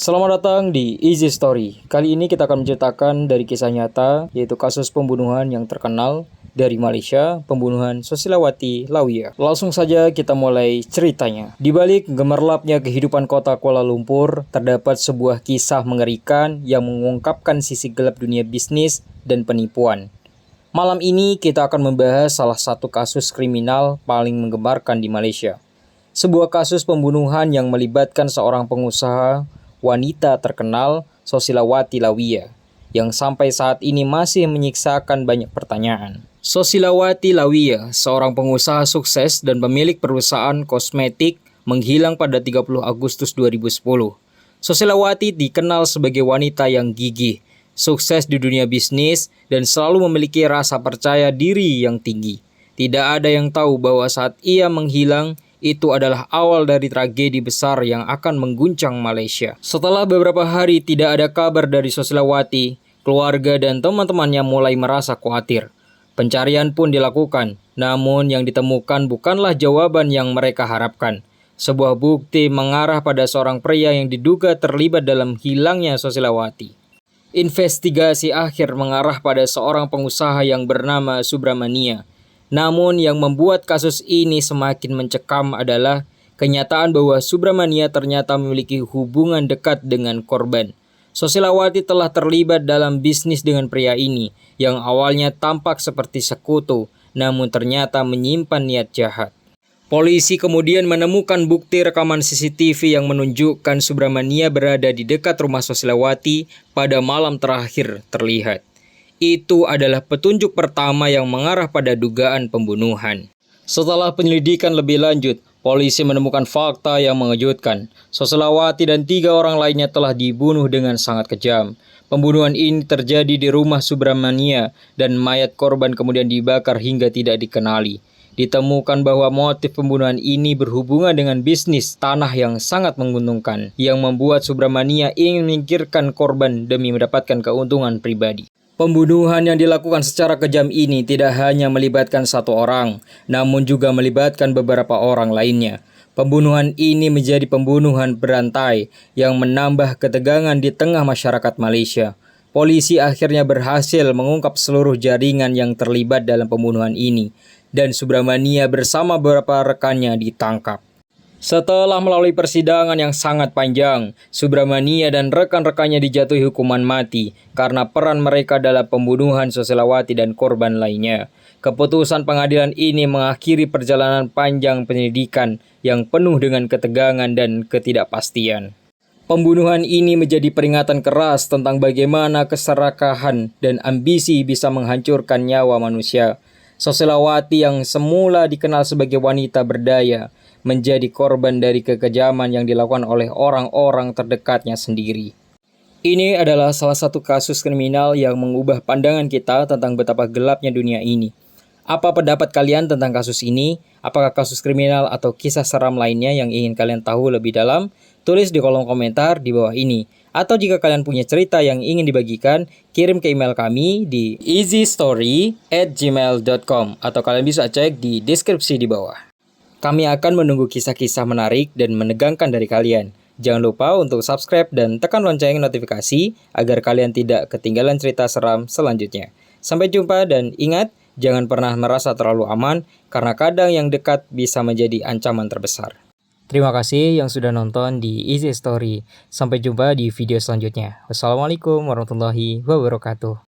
Selamat datang di Easy Story. Kali ini kita akan menceritakan dari kisah nyata, yaitu kasus pembunuhan yang terkenal dari Malaysia, pembunuhan Sosilawati Lawiyah. Langsung saja kita mulai ceritanya. Di balik gemerlapnya kehidupan kota Kuala Lumpur, terdapat sebuah kisah mengerikan yang mengungkapkan sisi gelap dunia bisnis dan penipuan. Malam ini kita akan membahas salah satu kasus kriminal paling menggemarkan di Malaysia. Sebuah kasus pembunuhan yang melibatkan seorang pengusaha wanita terkenal, Sosilawati Lawiyah, yang sampai saat ini masih menyiksakan banyak pertanyaan. Sosilawati Lawiyah, seorang pengusaha sukses dan pemilik perusahaan kosmetik, menghilang pada 30 Agustus 2010. Sosilawati dikenal sebagai wanita yang gigih, sukses di dunia bisnis, dan selalu memiliki rasa percaya diri yang tinggi. Tidak ada yang tahu bahwa saat ia menghilang, itu adalah awal dari tragedi besar yang akan mengguncang Malaysia. Setelah beberapa hari tidak ada kabar dari Sosilawati, keluarga dan teman-temannya mulai merasa khawatir. Pencarian pun dilakukan, namun yang ditemukan bukanlah jawaban yang mereka harapkan. Sebuah bukti mengarah pada seorang pria yang diduga terlibat dalam hilangnya Sosilawati. Investigasi akhir mengarah pada seorang pengusaha yang bernama Subramania. Namun yang membuat kasus ini semakin mencekam adalah kenyataan bahwa Subramania ternyata memiliki hubungan dekat dengan korban. Sosilawati telah terlibat dalam bisnis dengan pria ini yang awalnya tampak seperti sekutu, namun ternyata menyimpan niat jahat. Polisi kemudian menemukan bukti rekaman CCTV yang menunjukkan Subramania berada di dekat rumah Sosilawati pada malam terakhir terlihat. Itu adalah petunjuk pertama yang mengarah pada dugaan pembunuhan. Setelah penyelidikan lebih lanjut, polisi menemukan fakta yang mengejutkan. Sosilawati dan 3 orang lainnya telah dibunuh dengan sangat kejam. Pembunuhan ini terjadi di rumah Subramania dan mayat korban kemudian dibakar hingga tidak dikenali. Ditemukan bahwa motif pembunuhan ini berhubungan dengan bisnis tanah yang sangat menguntungkan, yang membuat Subramania ingin menyingkirkan korban demi mendapatkan keuntungan pribadi. Pembunuhan yang dilakukan secara kejam ini tidak hanya melibatkan satu orang, namun juga melibatkan beberapa orang lainnya. Pembunuhan ini menjadi pembunuhan berantai yang menambah ketegangan di tengah masyarakat Malaysia. Polisi akhirnya berhasil mengungkap seluruh jaringan yang terlibat dalam pembunuhan ini, dan Subramania bersama beberapa rekannya ditangkap. Setelah melalui persidangan yang sangat panjang, Subramania dan rekan-rekannya dijatuhi hukuman mati karena peran mereka dalam pembunuhan Sosilawati dan korban lainnya. Keputusan pengadilan ini mengakhiri perjalanan panjang penyelidikan yang penuh dengan ketegangan dan ketidakpastian. Pembunuhan ini menjadi peringatan keras tentang bagaimana keserakahan dan ambisi bisa menghancurkan nyawa manusia. Sosilawati yang semula dikenal sebagai wanita berdaya, menjadi korban dari kekejaman yang dilakukan oleh orang-orang terdekatnya sendiri. Ini adalah salah satu kasus kriminal yang mengubah pandangan kita tentang betapa gelapnya dunia ini. Apa pendapat kalian tentang kasus ini? Apakah kasus kriminal atau kisah seram lainnya yang ingin kalian tahu lebih dalam? Tulis di kolom komentar di bawah ini. Atau jika kalian punya cerita yang ingin dibagikan, kirim ke email kami di easystory@gmail.com atau kalian bisa cek di deskripsi di bawah. Kami akan menunggu kisah-kisah menarik dan menegangkan dari kalian. Jangan lupa untuk subscribe dan tekan lonceng notifikasi agar kalian tidak ketinggalan cerita seram selanjutnya. Sampai jumpa dan ingat, jangan pernah merasa terlalu aman karena kadang yang dekat bisa menjadi ancaman terbesar. Terima kasih yang sudah nonton di Easy Story. Sampai jumpa di video selanjutnya. Wassalamualaikum warahmatullahi wabarakatuh.